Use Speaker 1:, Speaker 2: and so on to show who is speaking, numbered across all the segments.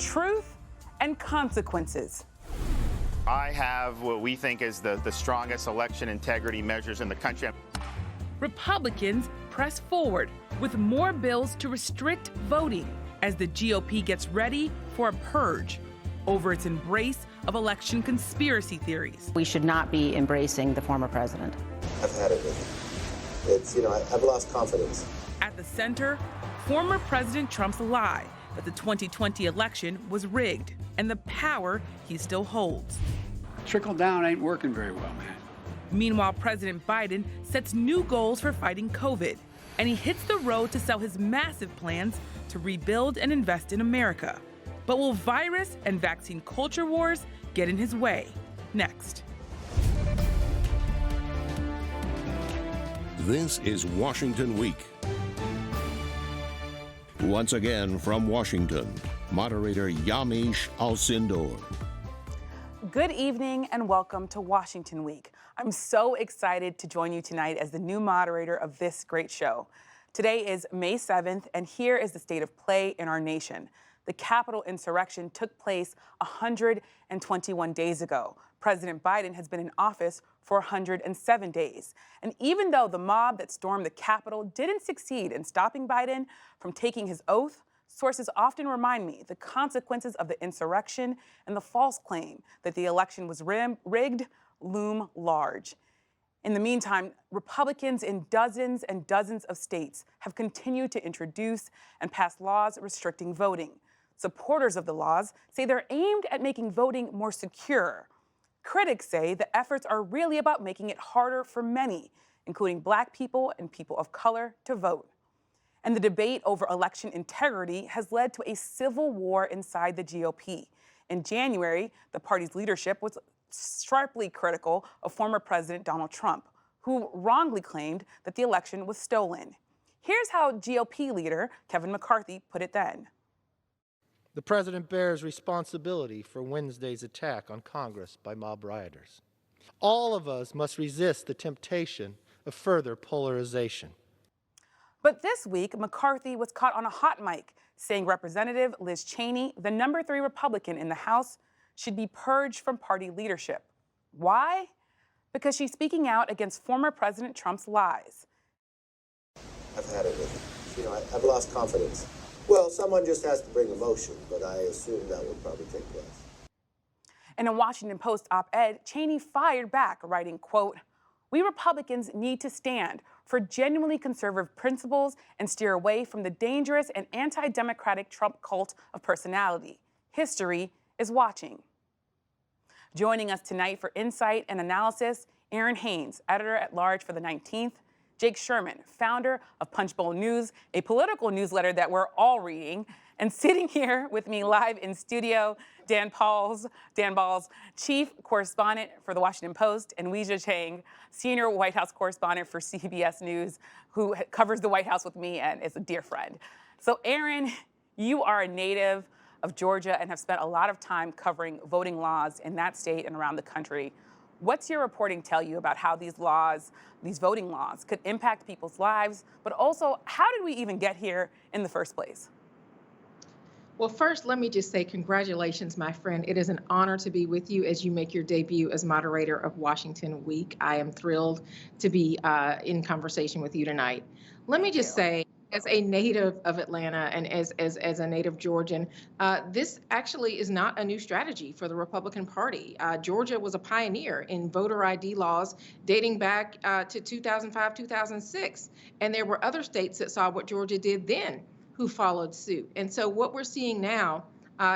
Speaker 1: truth and consequences.
Speaker 2: I have what we think is the strongest election integrity measures in the country.
Speaker 1: Republicans press forward with more bills to restrict voting as the GOP gets ready for a purge over its embrace of election conspiracy theories.
Speaker 3: We should not be embracing the former president.
Speaker 4: I've had it with it. It's, I've lost confidence.
Speaker 1: At the center, former President Trump's lie that the 2020 election was rigged and the power he still holds.
Speaker 5: Trickle down ain't working very well, man.
Speaker 1: Meanwhile, President Biden sets new goals for fighting COVID, and he hits the road to sell his massive plans to rebuild and invest in America. But will virus and vaccine culture wars get in his way? Next.
Speaker 6: This is Washington Week. Once again from Washington, moderator Yamiche Alcindor.
Speaker 1: Good evening and welcome to Washington Week. I'm so excited to join you tonight as the new moderator of this great show. Today is May 7th, and here is the state of play in our nation. The Capitol insurrection took place 121 days ago. President Biden has been in office for 107 days. And even though the mob that stormed the Capitol didn't succeed in stopping Biden from taking his oath, sources often remind me the consequences of the insurrection and the false claim that the election was rigged loom large. In the meantime, Republicans in dozens and dozens of states have continued to introduce and pass laws restricting voting. Supporters of the laws say they're aimed at making voting more secure. Critics say the efforts are really about making it harder for many, including Black people and people of color, to vote. And the debate over election integrity has led to a civil war inside the GOP. In January, the party's leadership was sharply critical of former President Donald Trump, who wrongly claimed that the election was stolen. Here's how GOP leader Kevin McCarthy put it then.
Speaker 7: The president bears responsibility for Wednesday's attack on Congress by mob rioters. All of us must resist the temptation of further polarization.
Speaker 1: But this week, McCarthy was caught on a hot mic saying Representative Liz Cheney, the number 3 Republican in the House, should be purged from party leadership. Why? Because she's speaking out against former President Trump's lies.
Speaker 4: I've had it with it. I've lost confidence. Well, someone just has to bring emotion, but I assume that will probably take place.
Speaker 1: In a Washington Post op-ed, Cheney fired back, writing, quote, "We Republicans need to stand for genuinely conservative principles and steer away from the dangerous and anti-democratic Trump cult of personality. History is watching." Joining us tonight for insight and analysis, Errin Haines, editor-at-large for the 19th, Jake Sherman, founder of Punchbowl News, a political newsletter that we're all reading, and sitting here with me live in studio, Dan Balz, chief correspondent for the Washington Post, and Weijia Jiang, senior White House correspondent for CBS News, who covers the White House with me and is a dear friend. So Errin, you are a native of Georgia and have spent a lot of time covering voting laws in that state and around the country. What's your reporting tell you about how these laws, these voting laws, could impact people's lives, but also how did we even get here in the first place?
Speaker 8: Well, first, let me just say congratulations, my friend. It is an honor to be with you as you make your debut as moderator of Washington Week. I am thrilled to be in conversation with you tonight. Let me just say, as a native of Atlanta and as a native Georgian, this actually is not a new strategy for the Republican Party. Georgia was a pioneer in voter ID laws dating back to 2005, 2006. And there were other states that saw what Georgia did then who followed suit. And so what we're seeing now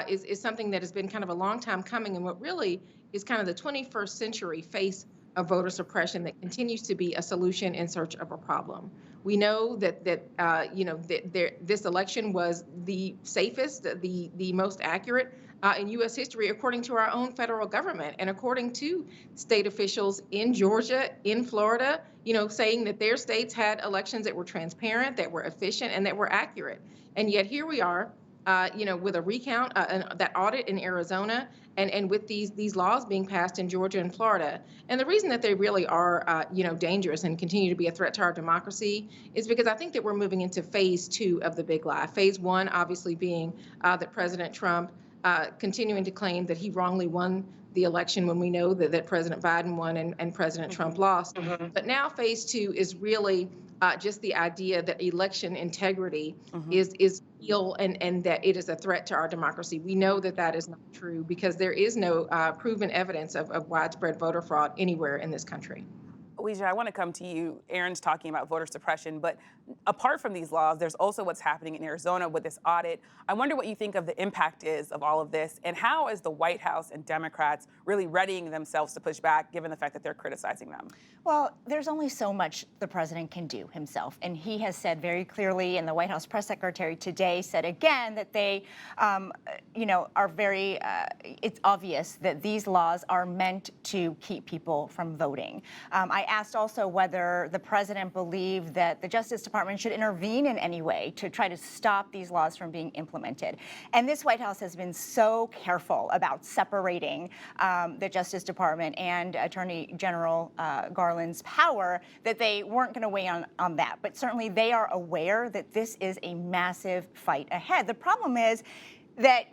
Speaker 8: is something that has been kind of a long time coming, and what really is kind of the 21st century face of voter suppression that continues to be a solution in search of a problem. We know that this election was the safest, the most accurate in U.S. history, according to our own federal government and according to state officials in Georgia, in Florida, saying that their states had elections that were transparent, that were efficient, and that were accurate. And yet here we are, with a recount, that audit in Arizona, and with these laws being passed in Georgia and Florida. And the reason that they really are, dangerous and continue to be a threat to our democracy is because I think that we're moving into phase 2 of the big lie. Phase 1, obviously, being that President Trump continuing to claim that he wrongly won the election when we know that President Biden won and President Trump lost. But now phase two is really just the idea that election integrity is real and that it is a threat to our democracy. We know that that is not true because there is no proven evidence of widespread voter fraud anywhere in this country.
Speaker 1: Weijia, I want to come to you. Erin's talking about voter suppression, but apart from these laws, there's also what's happening in Arizona with this audit. I wonder what you think of the impact is of all of this, and how is the White House and Democrats really readying themselves to push back, given the fact that they're criticizing them?
Speaker 9: Well, there's only so much the president can do himself, and he has said very clearly, and the White House press secretary today said again that they, are very. It's obvious that these laws are meant to keep people from voting. I asked also whether the president believed that the Justice Department should intervene in any way to try to stop these laws from being implemented. And this White House has been so careful about separating the Justice Department and Attorney General Garland's power that they weren't going to weigh on that. But certainly they are aware that this is a massive fight ahead. The problem is that,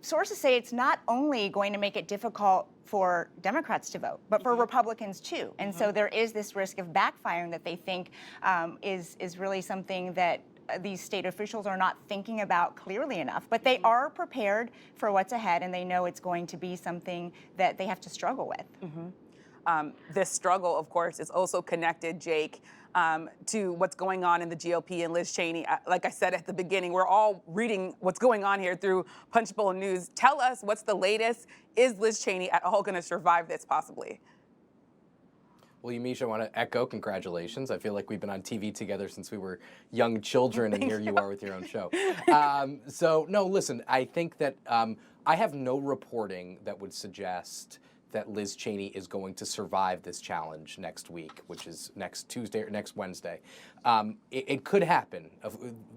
Speaker 9: sources say it's not only going to make it difficult for Democrats to vote, but for Republicans too. And so there is this risk of backfiring that they think is really something that these state officials are not thinking about clearly enough. But they are prepared for what's ahead, and they know it's going to be something that they have to struggle with.
Speaker 1: This struggle, of course, is also connected, Jake, to what's going on in the GOP and Liz Cheney. Like I said at the beginning, we're all reading what's going on here through Punchbowl News. Tell us what's the latest. Is Liz Cheney at all going to survive this, possibly?
Speaker 10: Well, Yamiche, I want to echo congratulations. I feel like we've been on TV together since we were young children, and here you are with your own show. No, listen, I think that I have no reporting that would suggest that Liz Cheney is going to survive this challenge next week, which is next Tuesday or next Wednesday. It could happen.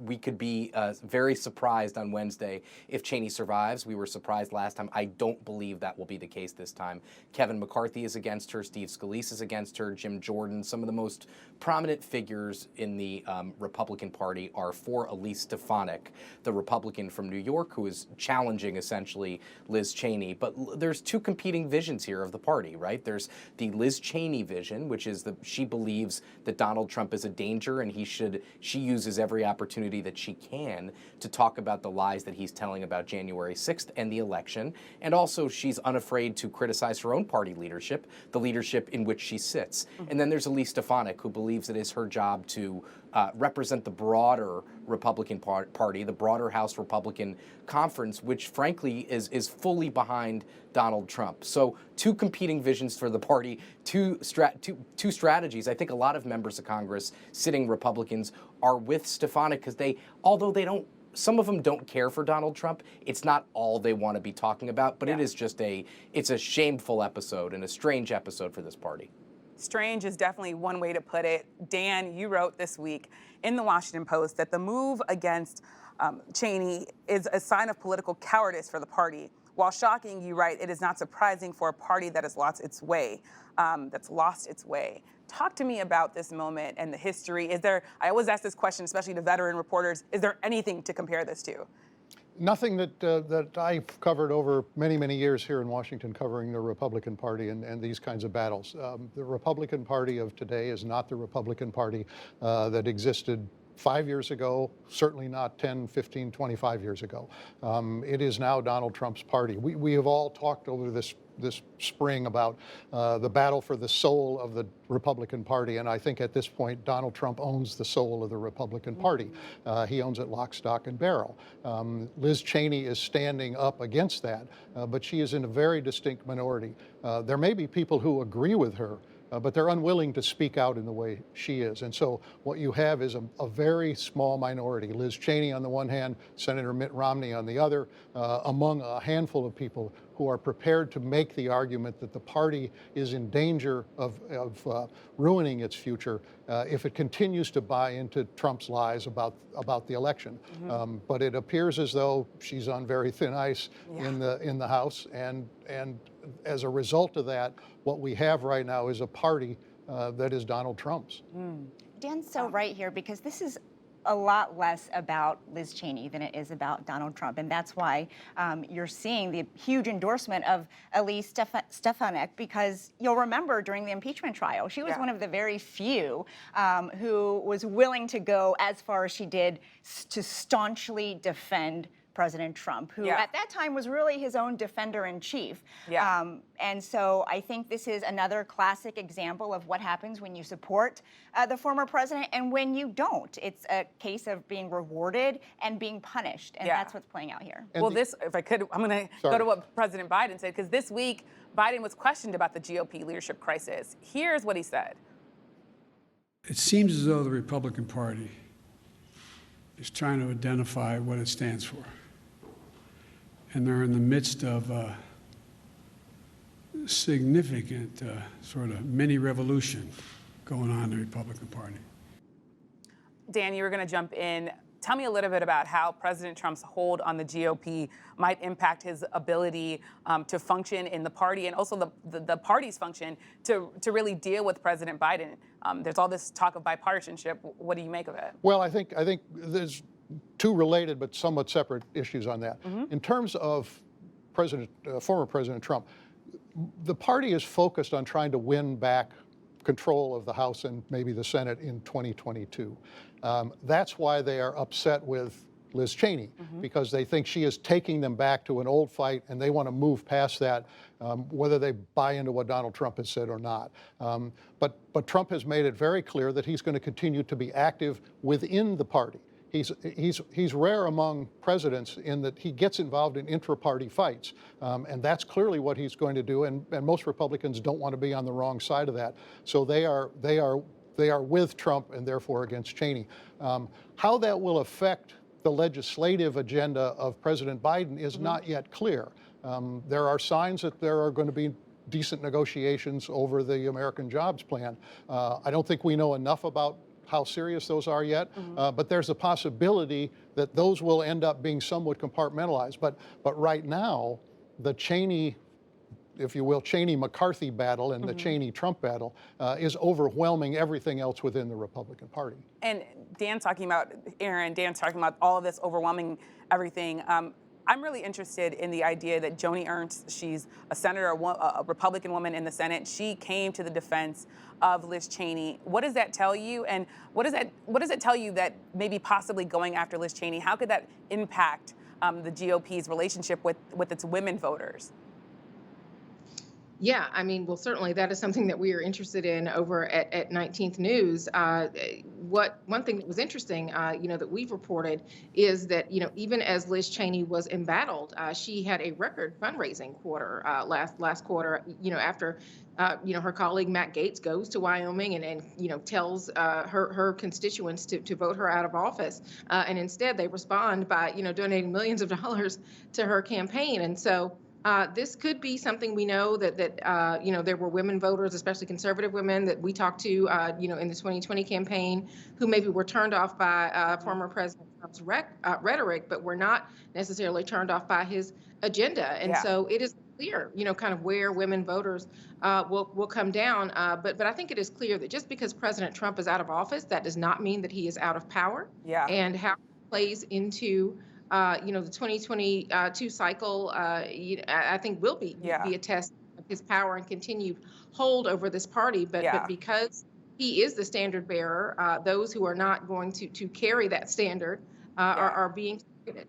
Speaker 10: We could be very surprised on Wednesday if Cheney survives. We were surprised last time. I don't believe that will be the case this time. Kevin McCarthy is against her. Steve Scalise is against her. Jim Jordan. Some of the most prominent figures in the Republican Party are for Elise Stefanik, the Republican from New York, who is challenging essentially Liz Cheney. But there's two competing visions here of the party, right? There's the Liz Cheney vision, which is that she believes that Donald Trump is a danger and she uses every opportunity that she can to talk about the lies that he's telling about January 6th and the election. And also she's unafraid to criticize her own party leadership, the leadership in which she sits. And then there's Elise Stefanik, who believes it is her job to represent the broader Republican Party, the broader House Republican Conference, which frankly is fully behind Donald Trump. So two competing visions for the party, two strategies. I think a lot of members of Congress, sitting Republicans, are with Stefanik because although some of them don't care for Donald Trump, it's not all they want to be talking about, but it is just it's a shameful episode and a strange episode for this party.
Speaker 1: Strange is definitely one way to put it. Dan, you wrote this week in the Washington Post that the move against Cheney is a sign of political cowardice for the party. While shocking, you write, it is not surprising for a party that has lost its way. Talk to me about this moment and the history. I always ask this question, especially to veteran reporters, is there anything to compare this to?
Speaker 11: Nothing that I've covered over many, many years here in Washington, covering the Republican Party and these kinds of battles. The Republican Party of today is not the Republican Party that existed 5 years ago, certainly not 10, 15, 25 years ago. It is now Donald Trump's party. We have all talked over this spring about the battle for the soul of the Republican Party, and I think at this point Donald Trump owns the soul of the Republican Party. He owns it lock, stock, and barrel. Liz Cheney is standing up against that, but she is in a very distinct minority. There may be people who agree with her, but they're unwilling to speak out in the way she is. And so what you have is a very small minority, Liz Cheney on the one hand, Senator Mitt Romney on the other, among a handful of people who are prepared to make the argument that the party is in danger of ruining its future if it continues to buy into Trump's lies about the election. But it appears as though she's on very thin ice in the House, and as a result of that, what we have right now is a party that is Donald Trump's.
Speaker 9: Dan's so right here, because this is a lot less about Liz Cheney than it is about Donald Trump. And that's why you're seeing the huge endorsement of Elise Stefanik, because you'll remember during the impeachment trial, she was one of the very few who was willing to go as far as she did to staunchly defend President Trump, who at that time was really his own defender-in-chief. And so I think this is another classic example of what happens when you support the former president and when you don't. It's a case of being rewarded and being punished, and that's what's playing out here.
Speaker 1: And well, if I could, I'm going to go to what President Biden said, because this week, Biden was questioned about the GOP leadership crisis. Here's what he said.
Speaker 5: It seems as though the Republican Party is trying to identify what it stands for. And they're in the midst of a significant sort of mini revolution going on in the Republican Party.
Speaker 1: Dan, you were going to jump in. Tell me a little bit about how President Trump's hold on the GOP might impact his ability to function in the party, and also the party's function to really deal with President Biden. There's all this talk of bipartisanship. What do you make of it?
Speaker 11: Well, I think there's two related but somewhat separate issues on that. In terms of former President Trump, the party is focused on trying to win back control of the House and maybe the Senate in 2022. That's why they are upset with Liz Cheney, because they think she is taking them back to an old fight, and they want to move past that, whether they buy into what Donald Trump has said or not. But Trump has made it very clear that he's going to continue to be active within the party. He's rare among presidents in that he gets involved in intra-party fights, and that's clearly what he's going to do. And most Republicans don't want to be on the wrong side of that, so they are with Trump and therefore against Cheney. How that will affect the legislative agenda of President Biden is not yet clear. There are signs that there are going to be decent negotiations over the American Jobs Plan. I don't think we know enough about how serious those are yet, but there's a possibility that those will end up being somewhat compartmentalized. But right now, the Cheney, if you will, Cheney-McCarthy battle and the Cheney-Trump battle is overwhelming everything else within the Republican Party.
Speaker 1: And Dan's talking about, Dan's talking about all of this overwhelming everything. I'm really interested in the idea that Joni Ernst, she's a senator, a Republican woman in the Senate. She came to the defense of Liz Cheney. What does that tell you? And what does it tell you that maybe possibly going after Liz Cheney, how could that impact the GOP's relationship with its women voters?
Speaker 8: Yeah, I mean, well, certainly that is something that we are interested in over at 19th News. One thing that was interesting, that we've reported is that, even as Liz Cheney was embattled, she had a record fundraising quarter last quarter, after, her colleague Matt Gaetz goes to Wyoming and tells her constituents to vote her out of office. And instead they respond by, donating millions of dollars to her campaign. And so this could be something we know that there were women voters, especially conservative women that we talked to, in the 2020 campaign, who maybe were turned off by former President Trump's rhetoric, but were not necessarily turned off by his agenda. And so it is clear, kind of where women voters will come down. But I think it is clear that just because President Trump is out of office, that does not mean that he is out of power. And how it plays into the 2022 cycle, I think will be a test of his power and continued hold over this party. But because he is the standard bearer, those who are not going to carry that standard are being targeted.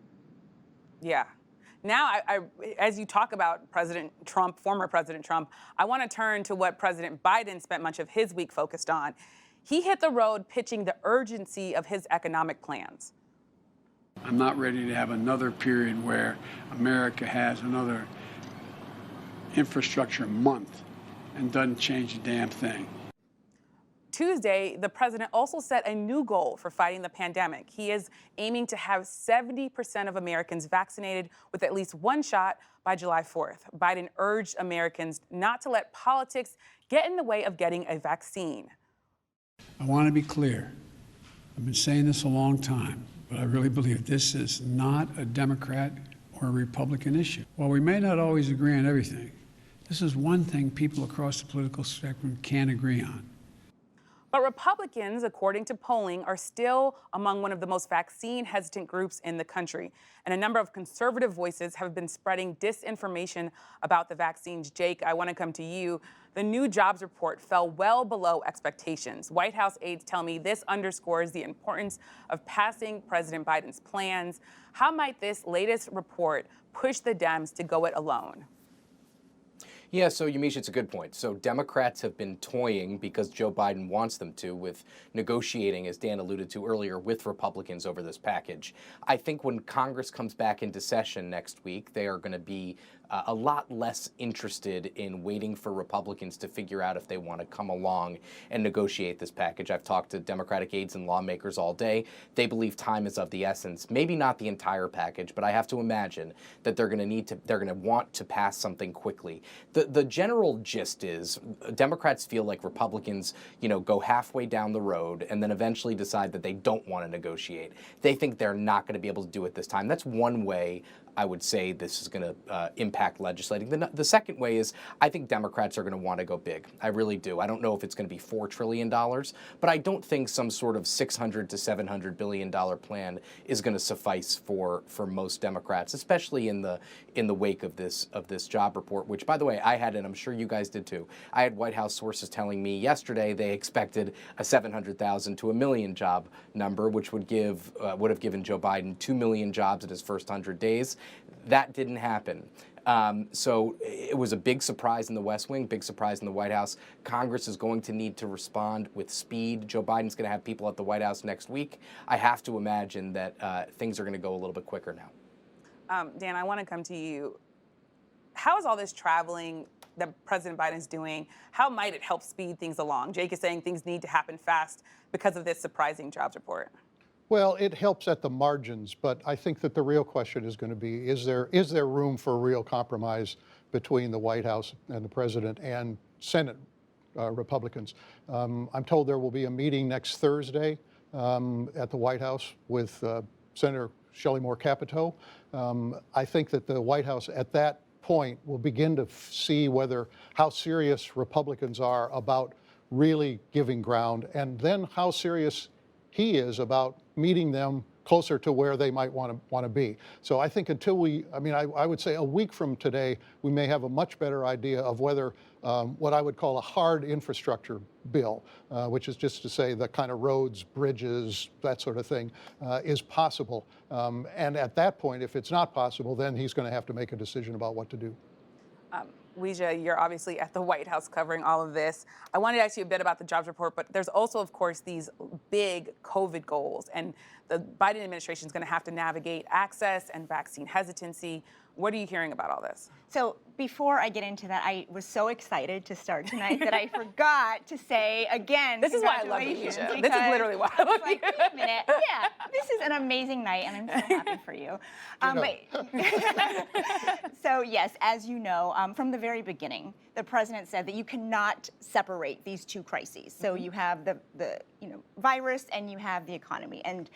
Speaker 1: Now, as you talk about President Trump, former President Trump, I want to turn to what President Biden spent much of his week focused on. He hit the road pitching the urgency of his economic plans.
Speaker 5: I'm not ready to have another period where America has another infrastructure month and doesn't change a damn thing.
Speaker 1: Tuesday, the president also set a new goal for fighting the pandemic. He is aiming to have 70% of Americans vaccinated with at least one shot by July 4th. Biden urged Americans not to let politics get in the way of getting a vaccine.
Speaker 5: I want to be clear. I've been saying this a long time, but I really believe this is not a Democrat or a Republican issue. While we may not always agree on everything, this is one thing people across the political spectrum can agree on.
Speaker 1: But Republicans, according to polling, are still among one of the most vaccine-hesitant groups in the country. And a number of conservative voices have been spreading disinformation about the vaccines. Jake, I want to come to you. The new jobs report fell well below expectations. White House aides tell me this underscores the importance of passing President Biden's plans. How might this latest report push the Dems to go it alone?
Speaker 10: Yeah, so Yamiche, it's a good point. So Democrats have been toying, because Joe Biden wants them to, with negotiating, as Dan alluded to earlier, with Republicans over this package. I think when Congress comes back into session next week, they are going to be a lot less interested in waiting for Republicans to figure out if they want to come along and negotiate this package. I've talked to Democratic aides and lawmakers all day. They believe time is of the essence. Maybe not the entire package, but I have to imagine that they're going to want to pass something quickly. The general gist is Democrats feel like Republicans, go halfway down the road and then eventually decide that they don't want to negotiate. They think they're not going to be able to do it this time. That's one way I would say this is going to impact legislating. The second way is I think Democrats are going to want to go big. I really do. I don't know if it's going to be $4 trillion, but I don't think some sort of $600 to $700 billion plan is going to suffice for most Democrats, especially in the wake of this job report, which, by the way, I had, and I'm sure you guys did too. I had White House sources telling me yesterday they expected a 700,000 to a million job number, which would have given Joe Biden 2 million jobs in his first 100 days. That didn't happen. So it was a big surprise in the West Wing, big surprise in the White House. Congress is going to need to respond with speed. Joe Biden's going to have people at the White House next week. I have to imagine that things are going to go a little bit quicker now.
Speaker 1: Dan, I want to come to you. How is all this traveling that President Biden is doing, how might it help speed things along? Jake is saying things need to happen fast because of this surprising jobs report.
Speaker 11: Well, it helps at the margins, but I think that the real question is going to be, is there room for real compromise between the White House and the president and Senate Republicans? I'm told there will be a meeting next Thursday at the White House with Senator Shelley Moore Capito. I think that the White House at that point will begin to see how serious Republicans are about really giving ground, and then how serious he is about meeting them closer to where they might want to be. So I think until I would say a week from today, we may have a much better idea of whether what I would call a hard infrastructure bill, which is just to say the kind of roads, bridges, that sort of thing, is possible. And at that point, if it's not possible, then he's going to have to make a decision about what to do.
Speaker 1: Weijia, you're obviously at the White House covering all of this. I wanted to ask you a bit about the jobs report, but there's also, of course, these big COVID goals, and the Biden administration is going to have to navigate access and vaccine hesitancy. What are you hearing about all this?
Speaker 9: So before I get into that, I was so excited to start tonight that I forgot to say again.
Speaker 1: This is why I love you, Weijia. This is literally why I love you.
Speaker 9: Wait a minute. Yeah, this is an amazing night, and I'm so happy for you. So yes, as you know, from the very beginning, the president said that you cannot separate these two crises. So you have the virus and you have the economy, and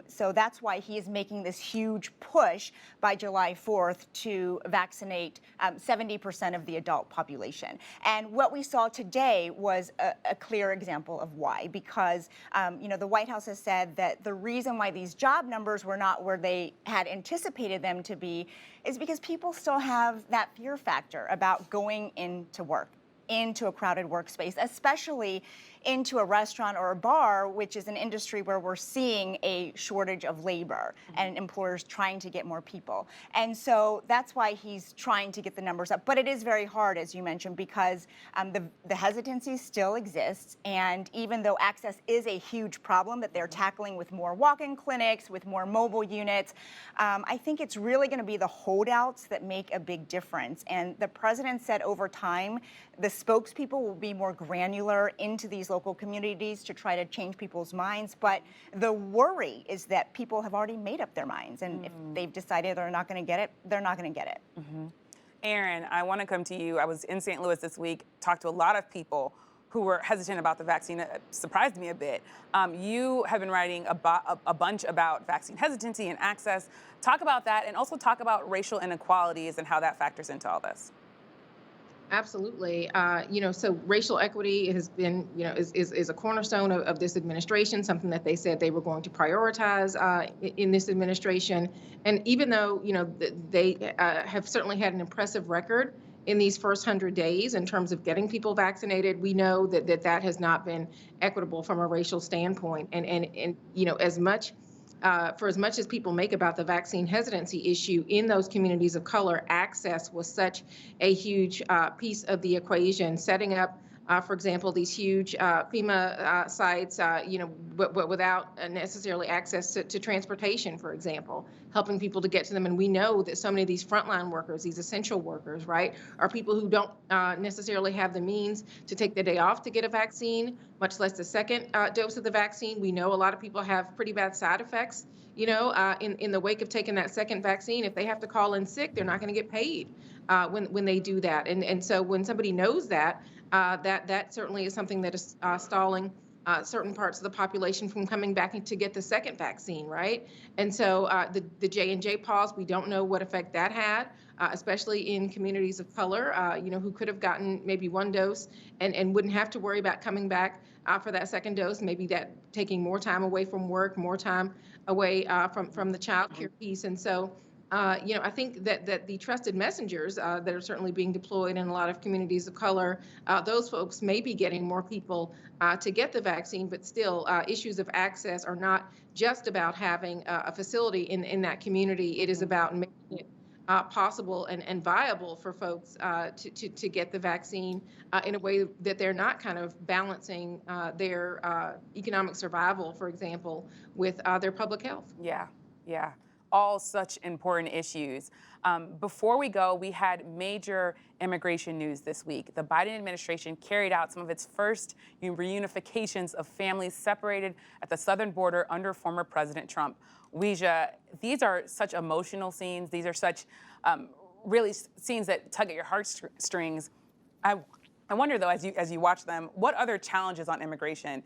Speaker 9: so that's why he is making this huge push by July 4th to vaccinate 70% of the adult population. And what we saw today was a clear example of why, because the White House has said that the reason why these job numbers were not where they had anticipated them to be is because people still have that fear factor about going into work, into a crowded workspace, especially into a restaurant or a bar, which is an industry where we're seeing a shortage of labor and employers trying to get more people. And so that's why he's trying to get the numbers up. But it is very hard, as you mentioned, because the hesitancy still exists. And even though access is a huge problem that they're tackling with more walk-in clinics, with more mobile units, I think it's really going to be the holdouts that make a big difference. And the president said over time, the spokespeople will be more granular into these local communities to try to change people's minds. But the worry is that people have already made up their minds. And if they've decided they're not going to get it, they're not going to get it.
Speaker 1: Errin, I want to come to you. I was in St. Louis this week, talked to a lot of people who were hesitant about the vaccine. It surprised me a bit. You have been writing a bunch about vaccine hesitancy and access. Talk about that, and also talk about racial inequalities and how that factors into all this.
Speaker 8: Absolutely. So racial equity has been, is a cornerstone of this administration, something that they said they were going to prioritize in this administration. And even though, they have certainly had an impressive record in these first 100 days in terms of getting people vaccinated, we know that has not been equitable from a racial standpoint. And for as much as people make about the vaccine hesitancy issue in those communities of color, access was such a huge piece of the equation, setting up, for example, these huge FEMA sites, but without necessarily access to transportation, for example, helping people to get to them. And we know that so many of these frontline workers, these essential workers, right, are people who don't necessarily have the means to take the day off to get a vaccine, much less the second dose of the vaccine. We know a lot of people have pretty bad side effects, in the wake of taking that second vaccine. If they have to call in sick, they're not going to get paid when they do that. And so when somebody knows that, that certainly is something that is stalling certain parts of the population from coming back to get the second vaccine, right? And so the J&J pause, we don't know what effect that had, especially in communities of color, who could have gotten maybe one dose and wouldn't have to worry about coming back for that second dose, maybe that taking more time away from work, more time away from the child care piece. And so I think that the trusted messengers that are certainly being deployed in a lot of communities of color, those folks may be getting more people to get the vaccine, but still issues of access are not just about having a facility in that community. It is about making it possible and viable for folks to get the vaccine in a way that they're not kind of balancing their economic survival, for example, with their public health.
Speaker 1: Yeah. All such important issues. Before we go, we had major immigration news this week. The Biden administration carried out some of its first reunifications of families separated at the southern border under former President Trump. Weijia, these are such emotional scenes. These are such really scenes that tug at your heartstrings. I wonder, though, as you watch them, what other challenges on immigration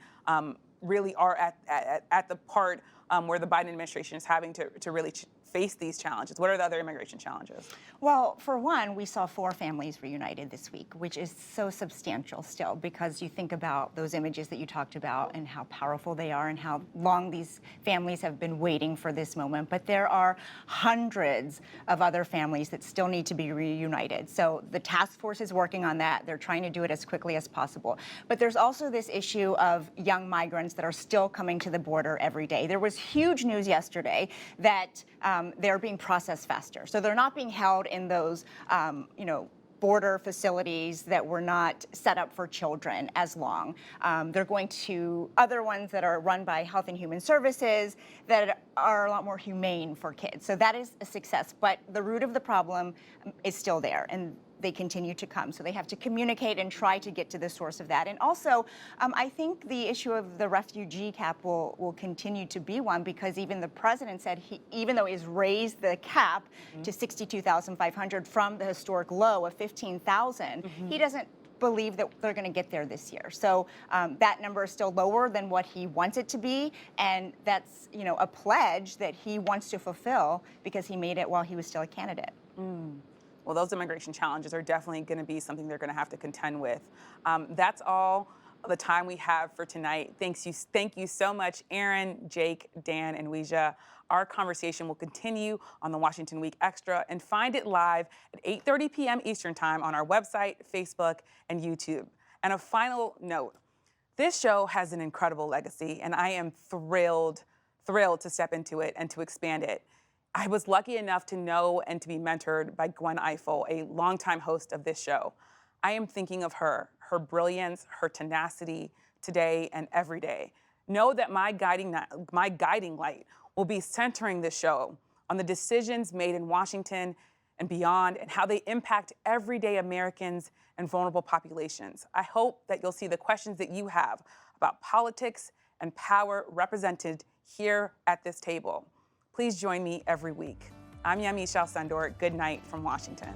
Speaker 1: really are at the part where the Biden administration is having to really face these challenges? What are the other immigration challenges?
Speaker 9: Well, for one, we saw 4 families reunited this week, which is so substantial still, because you think about those images that you talked about and how powerful they are and how long these families have been waiting for this moment. But there are hundreds of other families that still need to be reunited. So the task force is working on that. They're trying to do it as quickly as possible. But there's also this issue of young migrants that are still coming to the border every day. There was huge news yesterday that they're being processed faster. So they're not being held in those, border facilities that were not set up for children as long. They're going to other ones that are run by Health and Human Services that are a lot more humane for kids. So that is a success. But the root of the problem is still there, and they continue to come. So they have to communicate and try to get to the source of that. And also, I think the issue of the refugee cap will continue to be one, because even the president said even though he's raised the cap to 62,500 from the historic low of 15,000, he doesn't believe that they're going to get there this year. So that number is still lower than what he wants it to be, and that's a pledge that he wants to fulfill because he made it while he was still a candidate.
Speaker 1: Well, those immigration challenges are definitely going to be something they're going to have to contend with. That's all the time we have for tonight. Thank you so much, Errin, Jake, Dan, and Weijia. Our conversation will continue on the Washington Week Extra, and find it live at 8:30 p.m. Eastern Time on our website, Facebook, and YouTube. And a final note, this show has an incredible legacy, and I am thrilled to step into it and to expand it. I was lucky enough to know and to be mentored by Gwen Ifill, a longtime host of this show. I am thinking of her brilliance, her tenacity today and every day. Know that my guiding light will be centering this show on the decisions made in Washington and beyond, and how they impact everyday Americans and vulnerable populations. I hope that you'll see the questions that you have about politics and power represented here at this table. Please join me every week. I'm Yamiche Alcindor. Good night from Washington.